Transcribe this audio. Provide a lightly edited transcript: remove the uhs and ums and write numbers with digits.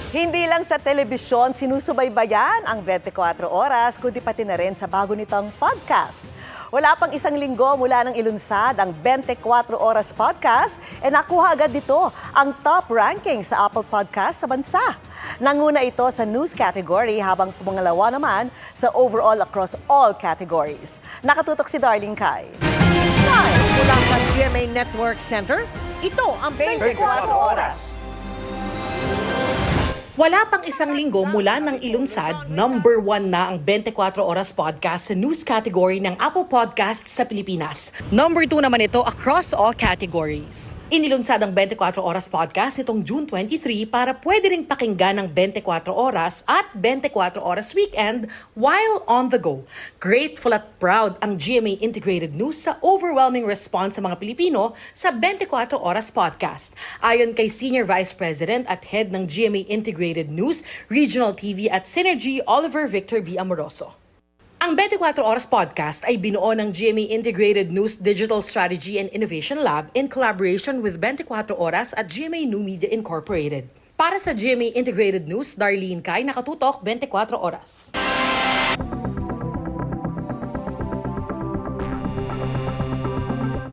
Hindi lang sa telebisyon sinusubaybayan ang 24 oras, kundi pati na rin sa bago nitong podcast. Wala pang isang linggo mula nang ilunsad ang 24 Oras Podcast, nakuha agad dito ang top ranking sa Apple Podcast sa bansa. Nanguna ito sa news category habang pumangalawa naman sa overall across all categories. Nakatutok si Darlene Kai. Mula sa GMA Network Center, ito ang 24 Oras. Wala pang isang linggo mula nang ilunsad, number 1 na ang 24 Oras Podcast sa news category ng Apple Podcasts sa Pilipinas. Number 2 naman ito across all categories. Inilunsad ang 24 Oras Podcast itong June 23 para pwede ring pakinggan ng 24 Oras at 24 Oras Weekend while on the go. Grateful at proud ang GMA Integrated News sa overwhelming response sa mga Pilipino sa 24 Oras Podcast. Ayon kay Senior Vice President at Head ng GMA Integrated News, Regional TV at Synergy, Oliver Victor B. Amoroso. Ang 24 Oras Podcast ay binuo ng GMA Integrated News Digital Strategy and Innovation Lab in collaboration with 24 Oras at GMA New Media Incorporated. Para sa GMA Integrated News, Darlene Kai, Nakatutok, 24 Oras.